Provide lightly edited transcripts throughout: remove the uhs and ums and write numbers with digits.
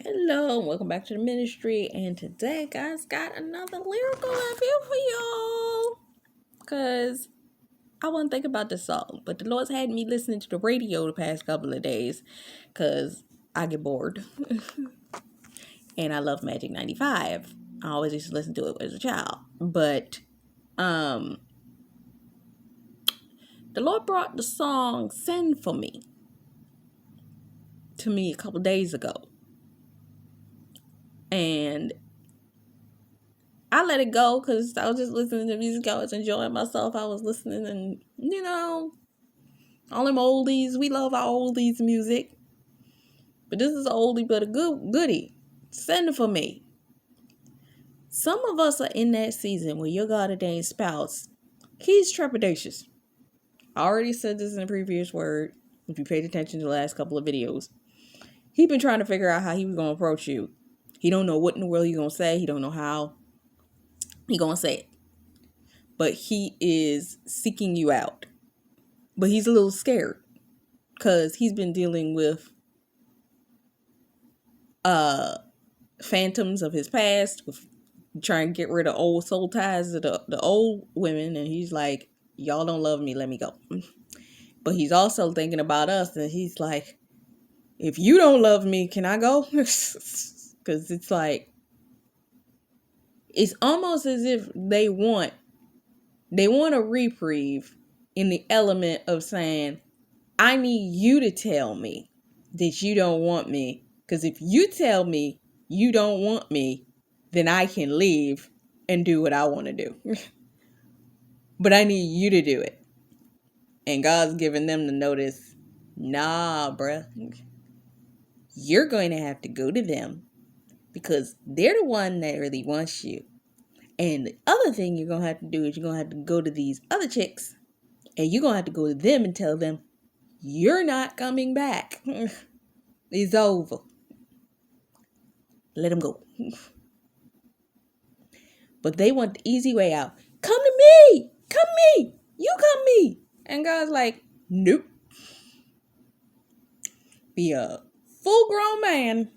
Hello, and welcome back to the ministry. And today, guys, got another lyrical review for y'all. Because I wasn't thinking about this song, but the Lord's had me listening to the radio the past couple of days because I get bored. And I love Magic 95. I always used to listen to it as a child. But the Lord brought the song Send For Me to me a couple days ago. And I let it go because I was just listening to music. I was enjoying myself. I was listening and, all them oldies. We love our oldies music. But this is an oldie but a goodie. Send it for me. Some of us are in that season where your God ordained spouse, he's trepidatious. I already said this in the previous word. If you paid attention to the last couple of videos. He been trying to figure out how he was going to approach you. He don't know what in the world you're going to say. He don't know how he going to say it. But he is seeking you out. But he's a little scared because he's been dealing with phantoms of his past, with trying to get rid of old soul ties to the old women, and he's like, y'all don't love me, let me go. But he's also thinking about us, and he's like, if you don't love me, can I go? Because it's like, it's almost as if they want a reprieve in the element of saying, I need you to tell me that you don't want me. Because if you tell me you don't want me, then I can leave and do what I want to do. But I need you to do it. And God's giving them the notice, nah, bruh. You're going to have to go to them because they're the one that really wants you. And the other thing you're going to have to do is you're going to have to go to these other chicks and you're going to have to go to them and tell them, you're not coming back. It's over. Let them go. But they want the easy way out. Come to me. Come me. You come me. And God's like, nope. Be a full grown man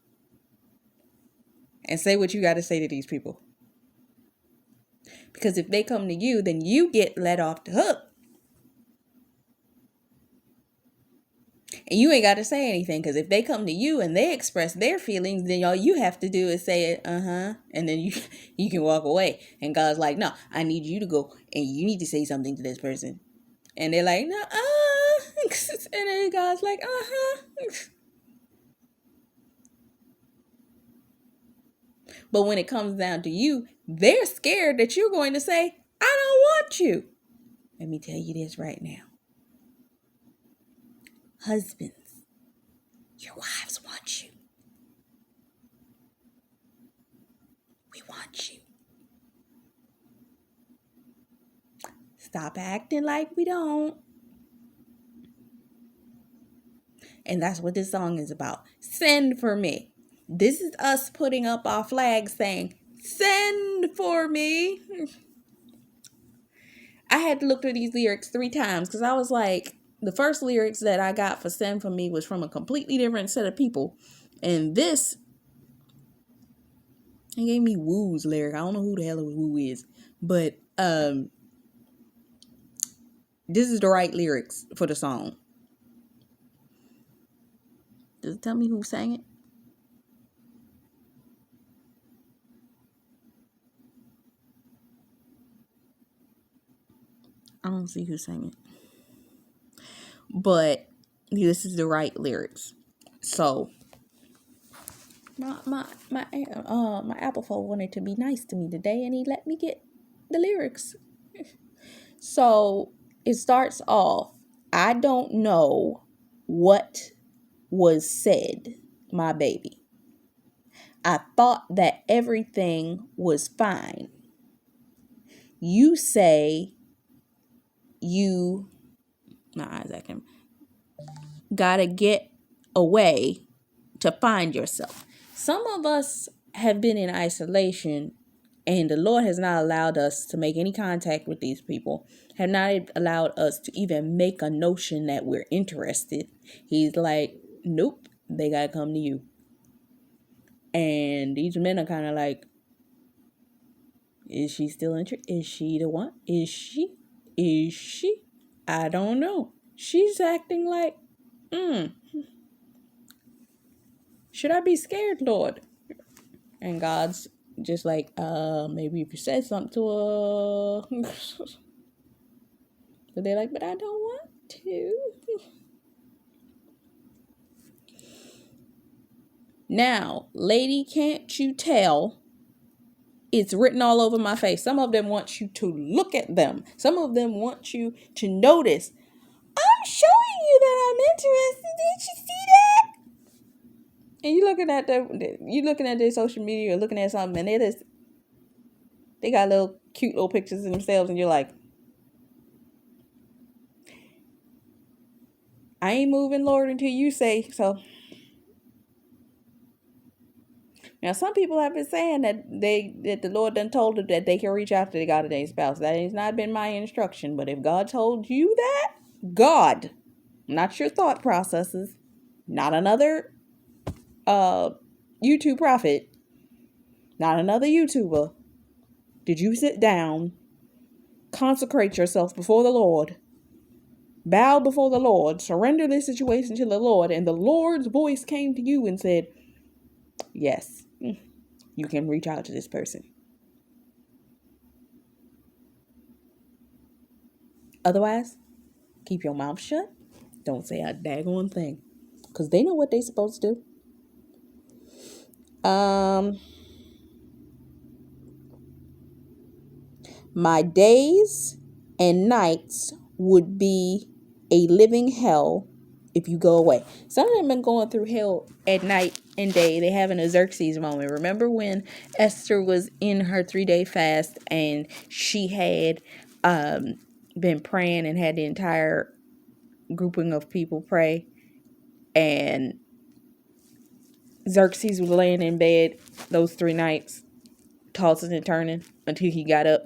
and say what you got to say to these people. Because if they come to you, then you get let off the hook. And you ain't got to say anything, because if they come to you and they express their feelings, then all you have to do is say it, and then you can walk away. And God's like, no, I need you to go and you need to say something to this person. And they're like, no, and then God's like, But when it comes down to you, they're scared that you're going to say, I don't want you. Let me tell you this right now. Husbands, your wives want you. We want you. Stop acting like we don't. And that's what this song is about. Send for me. This is us putting up our flag saying, send for me. I had to look through these lyrics 3 times because I was like, the first lyrics that I got for send for me was from a completely different set of people. And this, it gave me Woo's lyric. I don't know who the hell Woo is. But this is the right lyrics for the song. Does it tell me who sang it? I don't see who sang it. But this is the right lyrics. So my Apple phone wanted to be nice to me today, and he let me get the lyrics. So it starts off, I don't know what was said, my baby. I thought that everything was fine. You say my eyes acting, gotta get away to find yourself. Some of us have been in isolation, and the Lord has not allowed us to make any contact with these people, have not allowed us to even make a notion that we're interested. He's like, nope, they gotta come to you. And these men are kind of like, is she still interested? Is she the one? Is she? Is she? I don't know. She's acting like, should I be scared, Lord? And God's just like, maybe if you said something to her. But they're like, but I don't want to. Now, lady, can't you tell? It's written all over my face. Some of them want you to look at them. Some of them want you to notice. I'm showing you that I'm interested. Did you see that? And you looking at their social media or looking at something, and they got little cute little pictures of themselves, and you're like, I ain't moving, Lord, until you say so. Now, some people have been saying that the Lord done told them that they can reach out to the God of their spouse. That has not been my instruction. But if God told you that, God, not your thought processes, not another YouTube prophet, not another YouTuber. Did you sit down, consecrate yourself before the Lord, bow before the Lord, surrender this situation to the Lord, and the Lord's voice came to you and said, yes, you can reach out to this person. Otherwise, keep your mouth shut. Don't say a daggone thing. Because they know what they supposed to do. My days and nights would be a living hell if you go away. Some of them been going through hell at night and day. They having a Xerxes moment. Remember when Esther was in her 3-day fast and she had been praying and had the entire grouping of people pray, and Xerxes was laying in bed those 3 nights, tossing and turning until he got up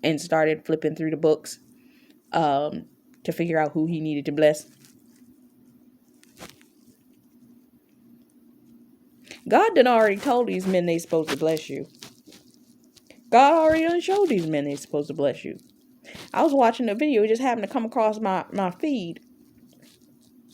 and started flipping through the books to figure out who he needed to bless. God done already told these men they supposed to bless you. God already done showed these men they supposed to bless you. I was watching a video, it just happened to come across my feed.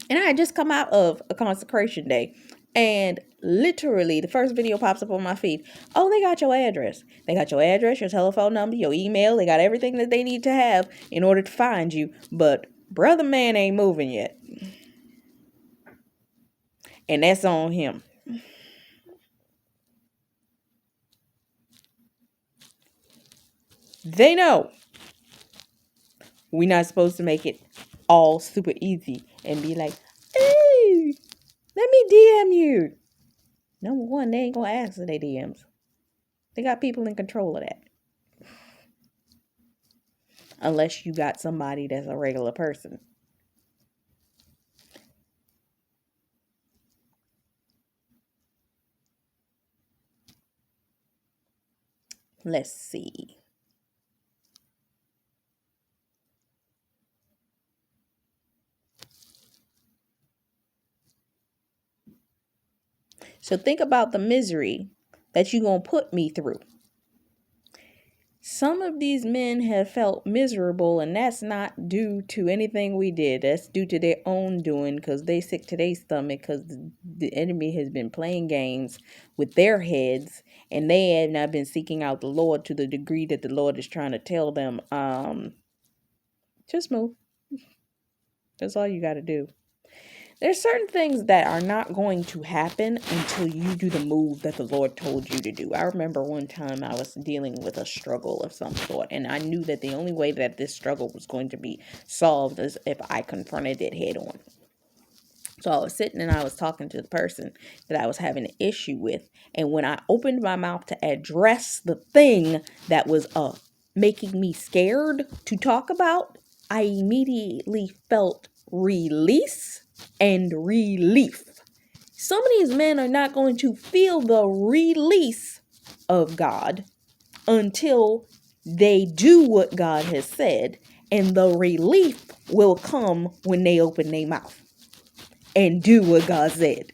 And I had just come out of a consecration day. And literally, the first video pops up on my feed. Oh, they got your address. They got your address, your telephone number, your email. They got everything that they need to have in order to find you. But brother man ain't moving yet. And that's on him. They know we're not supposed to make it all super easy and be like, hey, let me DM you. Number one, they ain't gonna ask for their DMs. They got people in control of that. Unless you got somebody that's a regular person. Let's see. So think about the misery that you're going to put me through. Some of these men have felt miserable, and that's not due to anything we did. That's due to their own doing, because they sick to their stomach, because the enemy has been playing games with their heads, and they have not been seeking out the Lord to the degree that the Lord is trying to tell them, just move. That's all you got to do. There's certain things that are not going to happen until you do the move that the Lord told you to do. I remember one time I was dealing with a struggle of some sort, and I knew that the only way that this struggle was going to be solved is if I confronted it head on. So I was sitting and I was talking to the person that I was having an issue with, and when I opened my mouth to address the thing that was making me scared to talk about, I immediately felt release and relief. Some of these men are not going to feel the release of God until they do what God has said, and the relief will come when they open their mouth and do what God said.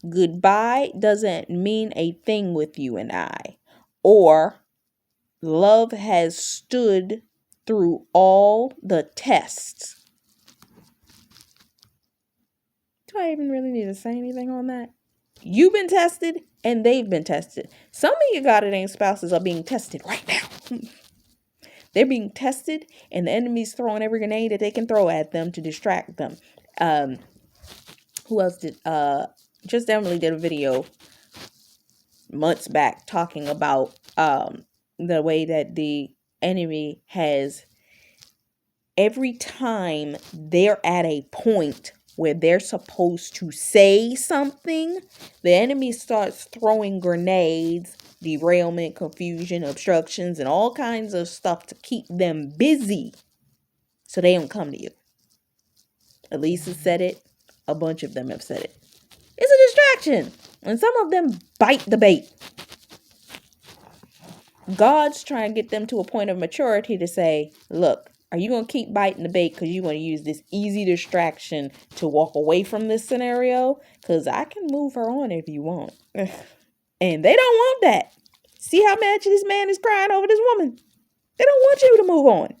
Goodbye doesn't mean a thing with you and I. Or love has stood through all the tests. Do I even really need to say anything on that? You've been tested and they've been tested. Some of your God ordained spouses are being tested right now. They're being tested and the enemy's throwing every grenade that they can throw at them to distract them. Who else did? Just Emily did a video months back talking about the way that the enemy has, every time they're at a point where they're supposed to say something, the enemy starts throwing grenades, derailment, confusion, obstructions, and all kinds of stuff to keep them busy so they don't come to you. Elisa said it. A bunch of them have said it. It's a distraction. And some of them bite the bait. God's trying to get them to a point of maturity to say, look, are you going to keep biting the bait because you want to use this easy distraction to walk away from this scenario? Because I can move her on if you want. And they don't want that. See how much this man is crying over this woman? They don't want you to move on.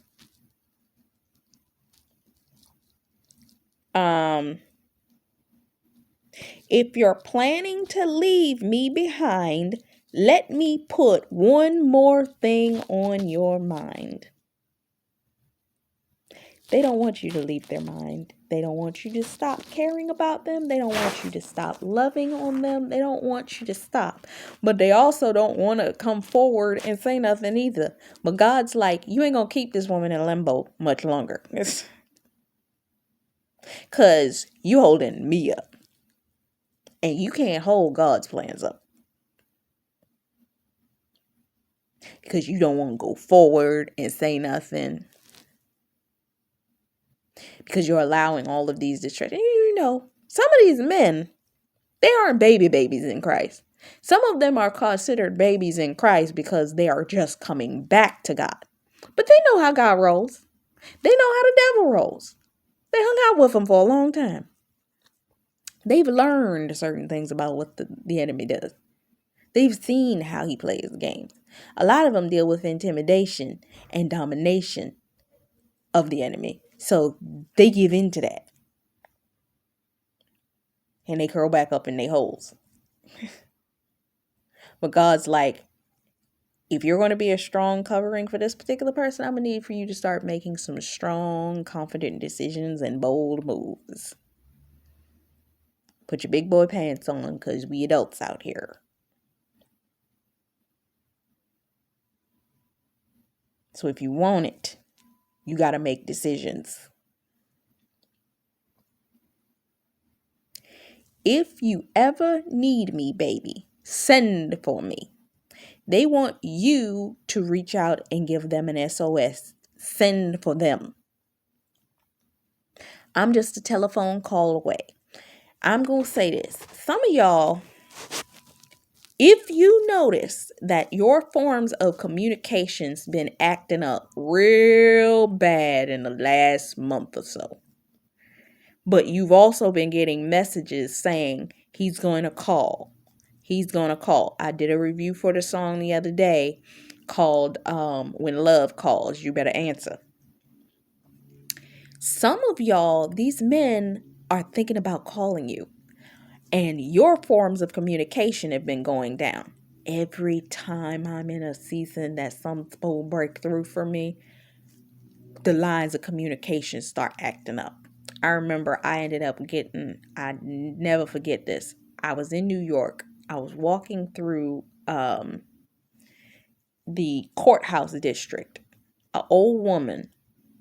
If you're planning to leave me behind, let me put one more thing on your mind. They don't want you to leave their mind. They don't want you to stop caring about them. They don't want you to stop loving on them. They don't want you to stop. But they also don't want to come forward and say nothing either. But God's like, you ain't going to keep this woman in limbo much longer. Because you holding me up. And you can't hold God's plans up. Because you don't want to go forward and say nothing. Because you're allowing all of these distractions. You know, some of these men, they aren't babies in Christ. Some of them are considered babies in Christ because they are just coming back to God. But they know how God rolls. They know how the devil rolls. They hung out with him for a long time. They've learned certain things about what the enemy does. They've seen how he plays the game. A lot of them deal with intimidation and domination of the enemy. So they give in to that. And they curl back up in their holes. But God's like, if you're going to be a strong covering for this particular person, I'm going to need for you to start making some strong, confident decisions and bold moves. Put your big boy pants on because we adults out here. So if you want it, you got to make decisions. If you ever need me, baby, send for me. They want you to reach out and give them an SOS. Send for them. I'm just a telephone call away. I'm going to say this. Some of y'all, if you notice that your forms of communication's been acting up real bad in the last month or so, but you've also been getting messages saying he's going to call. He's going to call. I did a review for the song the other day called When Love Calls, You Better Answer. Some of y'all, these men are thinking about calling you. And your forms of communication have been going down. Every time I'm in a season that some will break through for me, the lines of communication start acting up. I remember I never forget this. I was in New York. I was walking through the courthouse district. An old woman,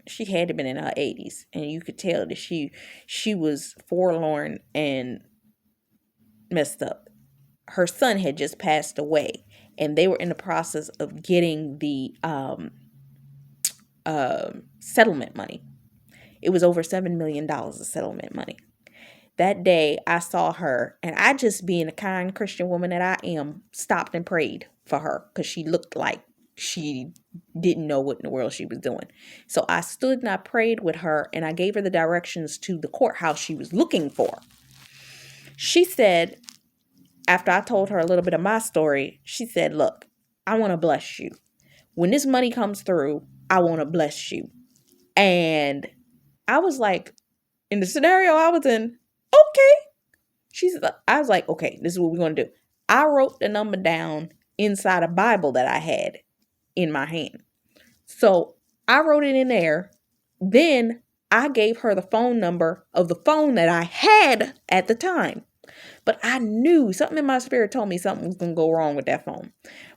she had to been in her 80s, and you could tell that she was forlorn and messed up. Her son had just passed away, and they were in the process of getting the settlement money. It was over $7 million of settlement money. That day, I saw her, and I, just being a kind Christian woman that I am, stopped and prayed for her because she looked like she didn't know what in the world she was doing. So I stood and I prayed with her, and I gave her the directions to the courthouse she was looking for. She said, after I told her a little bit of my story, she said, look, I want to bless you. When this money comes through, I want to bless you. And I was like, in the scenario I was in, okay. I was like, okay, this is what we're going to do. I wrote the number down inside a Bible that I had in my hand. So I wrote it in there. Then I gave her the phone number of the phone that I had at the time. But I knew something in my spirit told me something was going to go wrong with that phone.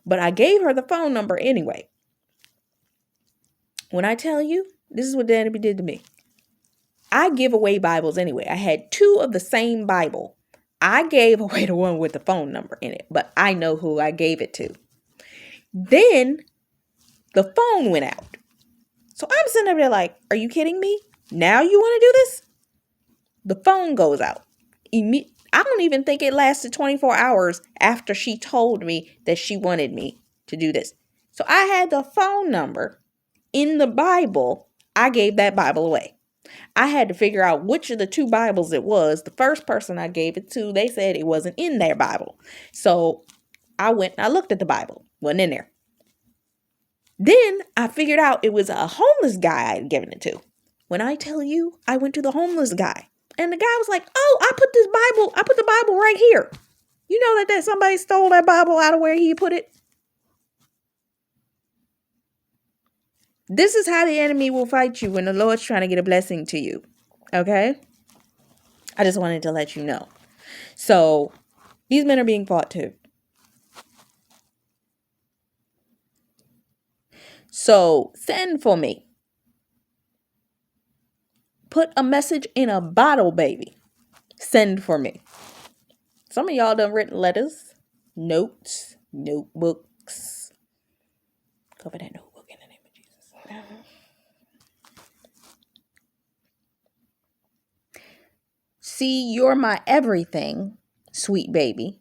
But I gave her the phone number anyway. When I tell you, this is what the enemy did to me. I give away Bibles anyway. I had 2 of the same Bible. I gave away the one with the phone number in it, but I know who I gave it to. Then the phone went out. So I'm sitting up there like, are you kidding me? Now you want to do this? The phone goes out. I don't even think it lasted 24 hours after she told me that she wanted me to do this. So I had the phone number in the Bible. I gave that Bible away. I had to figure out which of the 2 Bibles it was. The first person I gave it to, they said it wasn't in their Bible. So I went and I looked at the Bible. Wasn't in there. Then I figured out it was a homeless guy I had given it to. When I tell you, I went to the homeless guy. And the guy was like, oh, I put the Bible right here. You know that somebody stole that Bible out of where he put it? This is how the enemy will fight you when the Lord's trying to get a blessing to you. Okay? I just wanted to let you know. So, these men are being fought too. So, send for me. Put a message in a bottle, baby. Send for me. Some of y'all done written letters, notes, notebooks. Cover that notebook in the name of Jesus. See, you're my everything, sweet baby.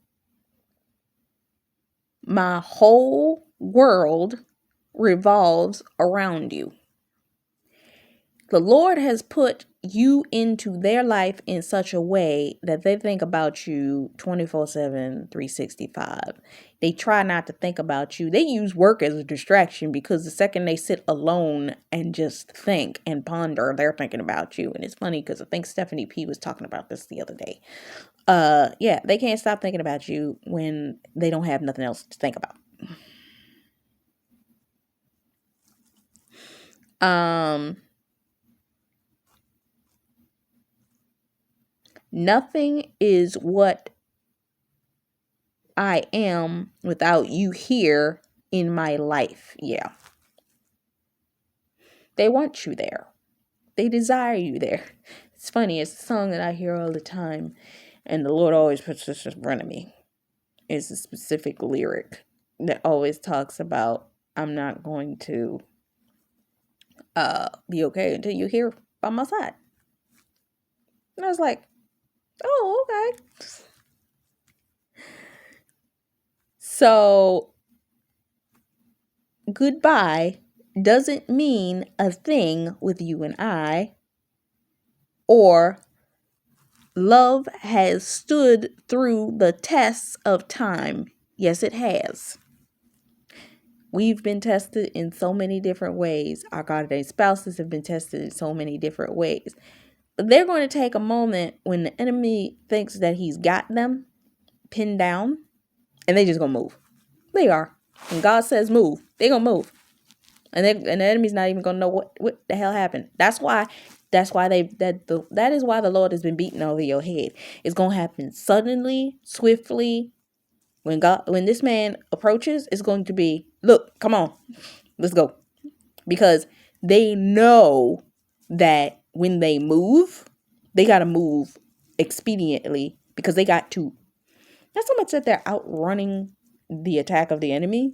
My whole world revolves around you. The Lord has put you into their life in such a way that they think about you 24/7, 365. They try not to think about you. They use work as a distraction because the second they sit alone and just think and ponder, they're thinking about you. And it's funny because I think Stephanie P was talking about this the other day. Yeah, they can't stop thinking about you when they don't have nothing else to think about. Nothing is what I am without you here in my life. Yeah. They want you there. They desire you there. It's funny. It's a song that I hear all the time. And the Lord always puts this in front of me. It's a specific lyric that always talks about, I'm not going to be okay until you're here by my side. And I was like, oh, okay. So, goodbye doesn't mean a thing with you and I, or love has stood through the tests of time. Yes, it has. We've been tested in so many different ways. Our God-ordained spouses have been tested in so many different ways. They're going to take a moment when the enemy thinks that he's got them pinned down, and they just gonna move. They are. When God says move, they gonna move. And the enemy's not even gonna know what the hell happened. That is why the Lord has been beating over your head. It's gonna happen suddenly, swiftly. When this man approaches, it's going to be, look, come on, let's go. Because they know that when they move, they gotta move expediently because they got to. Not so much that they're outrunning the attack of the enemy,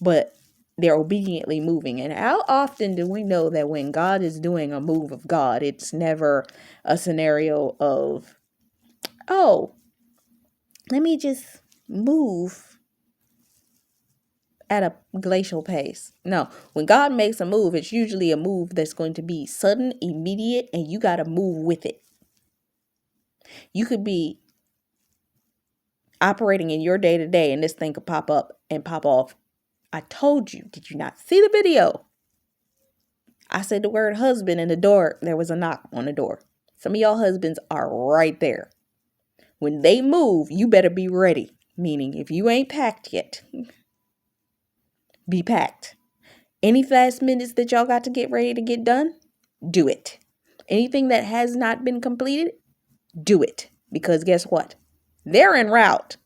but they're obediently moving. And how often do we know that when God is doing a move of God, it's never a scenario of, oh, let me just move at a glacial pace. No, when God makes a move, it's usually a move that's going to be sudden, immediate, and you got to move with it. You could be operating in your day to day, and this thing could pop up and pop off. I told you. Did you not see the video? I said the word husband and the door. There was a knock on the door. Some of y'all husbands are right there. When they move, you better be ready. Meaning, if you ain't packed yet, be packed. Any last minutes that y'all got to get ready to get done, do it. Anything that has not been completed, do it. Because guess what? They're en route.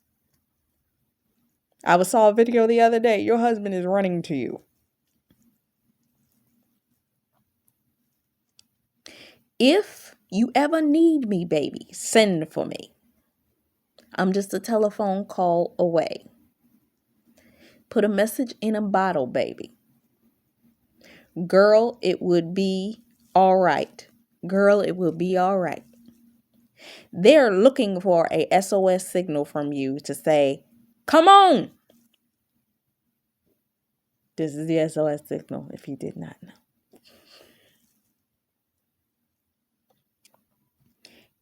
I saw a video the other day. Your husband is running to you. If you ever need me, baby, send for me. I'm just a telephone call away. Put a message in a bottle, baby. Girl, it would be all right. Girl, it will be all right. They're looking for a SOS signal from you to say, come on. This is the SOS signal, if you did not know.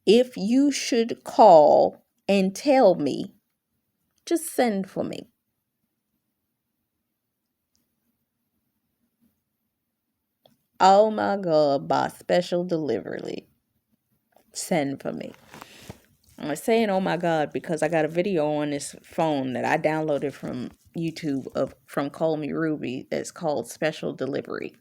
If you should call and tell me, just send for me. Oh my God, by special delivery. Send for me. I'm saying oh my God because I got a video on this phone that I downloaded from YouTube from Call Me Ruby that's called Special Delivery.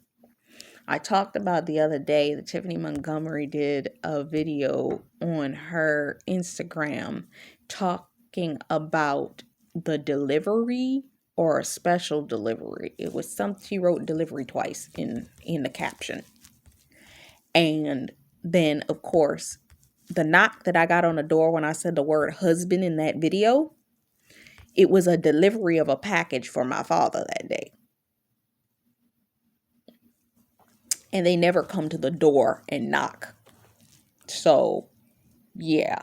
I talked about the other day that Tiffany Montgomery did a video on her Instagram talking about the delivery or a special delivery. It was she wrote delivery twice in the caption. And then, of course, the knock that I got on the door when I said the word husband in that video, it was a delivery of a package for my father that day. And they never come to the door and knock. So, yeah.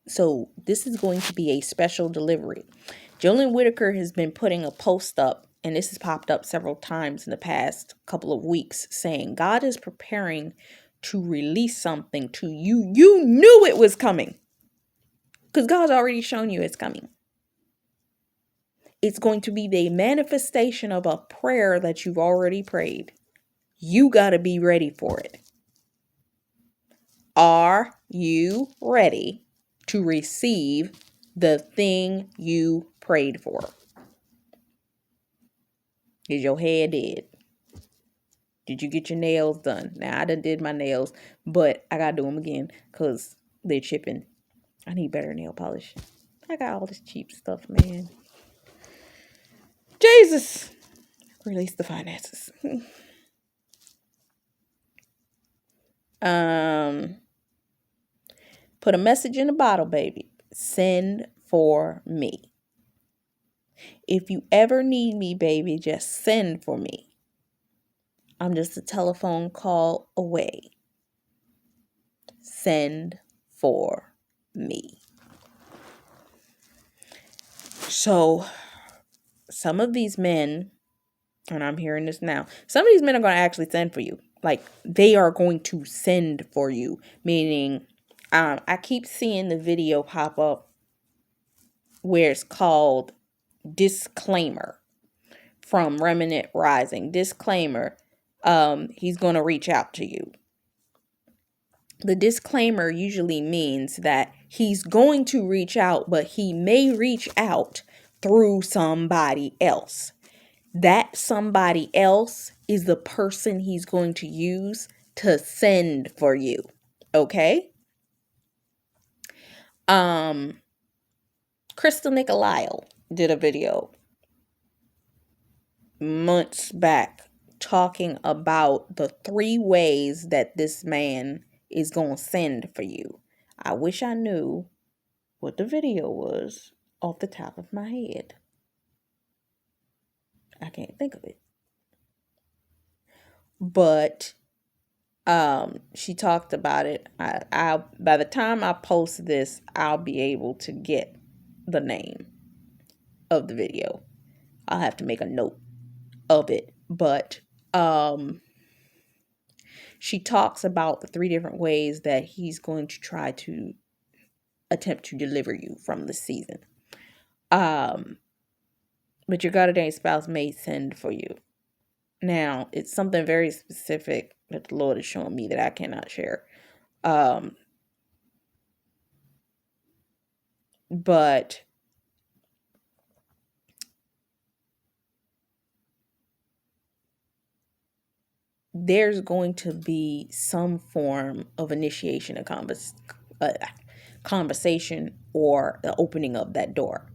So, this is going to be a special delivery. Jolene Whitaker has been putting a post up, and this has popped up several times in the past couple of weeks, saying God is preparing to release something to you. You knew it was coming. Because God's already shown you it's coming. It's going to be the manifestation of a prayer that you've already prayed. You got to be ready for it. Are you ready to receive the thing you prayed for? Is your hair dead? Did you get your nails done? Now, I done did my nails, but I got to do them again because they're chipping. I need better nail polish. I got all this cheap stuff, man. Jesus, release the finances. Put a message in a bottle, baby. Send for me. If you ever need me, baby, just send for me. I'm just a telephone call away. Send for me. So, some of these men, and I'm hearing this now, some of these men are going to actually send for you. Like, they are going to send for you. Meaning, I keep seeing the video pop up where it's called Disclaimer from Remnant Rising. Disclaimer, he's going to reach out to you. The disclaimer usually means that he's going to reach out, but he may reach out through somebody else. That somebody else is the person he's going to use to send for you. Okay? Crystal Nicolile did a video months back talking about the 3 ways that this man is going to send for you. I wish I knew what the video was off the top of my head. I can't think of it. But she talked about it. I by the time I post this, I'll be able to get the name of the video. I'll have to make a note of it. But she talks about the 3 different ways that he's going to try to attempt to deliver you from the season. But your God ordained spouse may send for you. Now, it's something very specific that the Lord is showing me that I cannot share. But there's going to be some form of initiation of conversation or the opening of that door.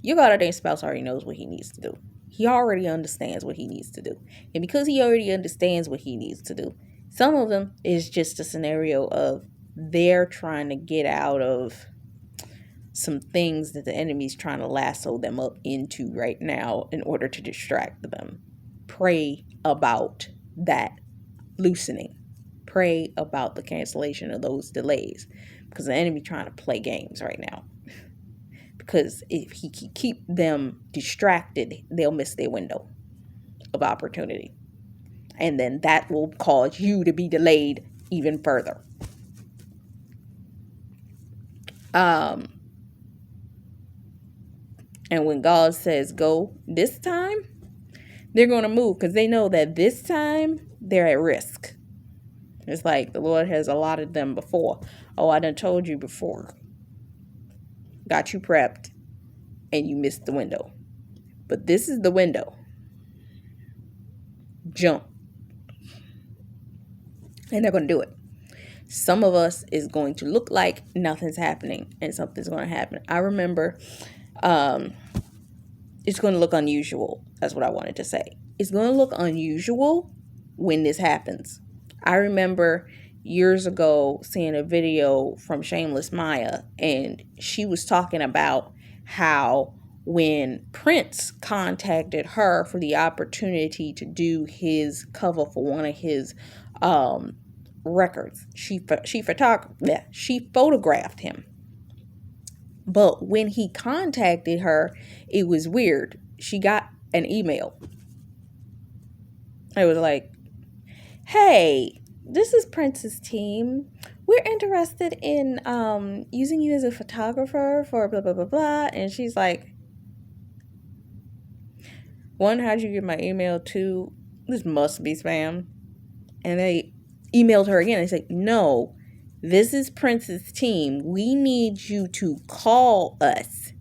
Your God ordained spouse already knows what he needs to do. He already understands what he needs to do. And because he already understands what he needs to do, some of them is just a scenario of they're trying to get out of some things that the enemy's trying to lasso them up into right now in order to distract them. Pray about that loosening. Pray about the cancellation of those delays, because the enemy trying to play games right now. Because if he can keep them distracted, they'll miss their window of opportunity. And then that will cause you to be delayed even further. And when God says go this time, they're going to move because they know that this time they're at risk. It's like the Lord has allotted them before. Oh, I done told you before. Got you prepped and you missed the window. But this is the window. Jump. And they're going to do it. Some of us is going to look like nothing's happening and something's going to happen. I remember it's going to look unusual. That's what I wanted to say. It's going to look unusual when this happens. I remember years ago seeing a video from Shameless Maya, and she was talking about how when Prince contacted her for the opportunity to do his cover for one of his records, she photographed him. But when he contacted her, it was weird. She got an email. It was like, hey, this is Prince's team. We're interested in using you as a photographer for blah, blah, blah, blah. And she's like, one, how'd you get my email? Two, this must be spam. And they emailed her again. They said, no, this is Prince's team. We need you to call us.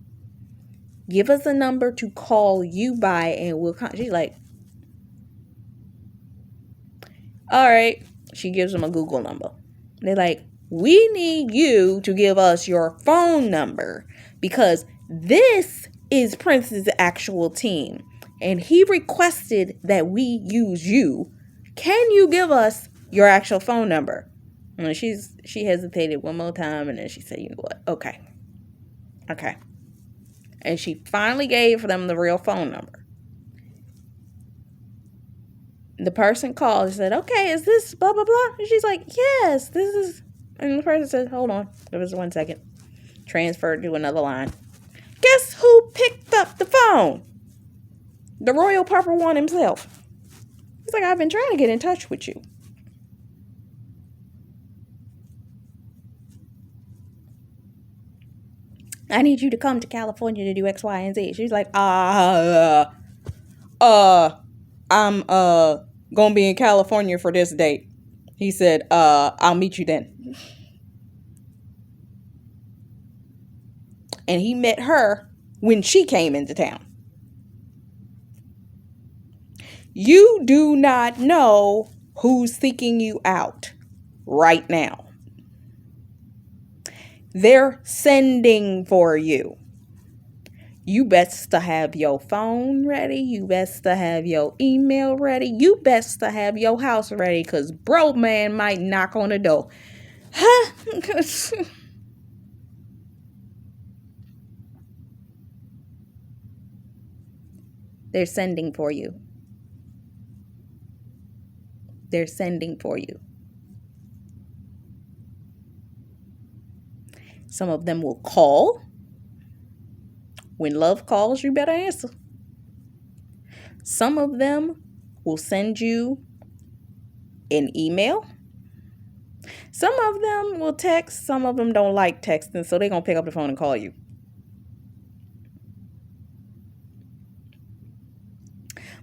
Give us a number to call you by and we'll she's like, all right. She gives them a Google number. They're like, we need you to give us your phone number because this is Prince's actual team. And he requested that we use you. Can you give us your actual phone number? And she hesitated one more time and then she said, you know what? Okay. And she finally gave them the real phone number. The person called and said, okay, is this blah, blah, blah? And she's like, yes, this is. And the person said, hold on. There was 1 second. Transferred to another line. Guess who picked up the phone? The Royal Purple One himself. He's like, I've been trying to get in touch with you. I need you to come to California to do X, Y, and Z. She's like, I'm gonna be in California for this date. He said, I'll meet you then. And he met her when she came into town. You do not know who's seeking you out right now. They're sending for you. You best to have your phone ready. You best to have your email ready. You best to have your house ready because bro man might knock on the door. They're sending for you. They're sending for you. Some of them will call. When love calls, you better answer. Some of them will send you an email. Some of them will text, some of them don't like texting, so they're going to pick up the phone and call you.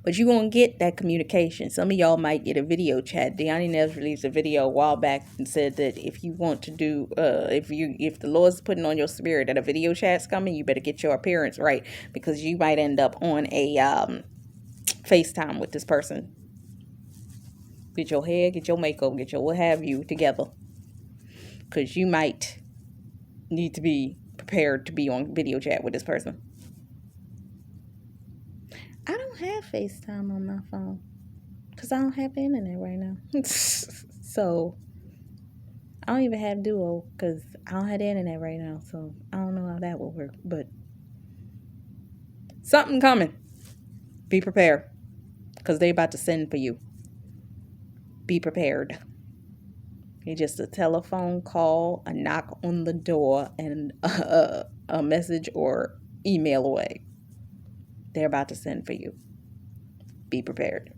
But you're going to get that communication. Some of y'all might get a video chat. Deani Neves released a video a while back and said that if you want to do, if the Lord's putting on your spirit that a video chat's coming, you better get your appearance right, because you might end up on a FaceTime with this person. Get your hair, get your makeup, get your what have you together. Because you might need to be prepared to be on video chat with this person. I don't have FaceTime on my phone because I don't have the internet right now. So I don't even have Duo because I don't have the internet right now. So I don't know how that will work. But something coming. Be prepared, because they about to send for you. Be prepared. It's just a telephone call, a knock on the door, and a message or email away. They're about to send for you. Be prepared.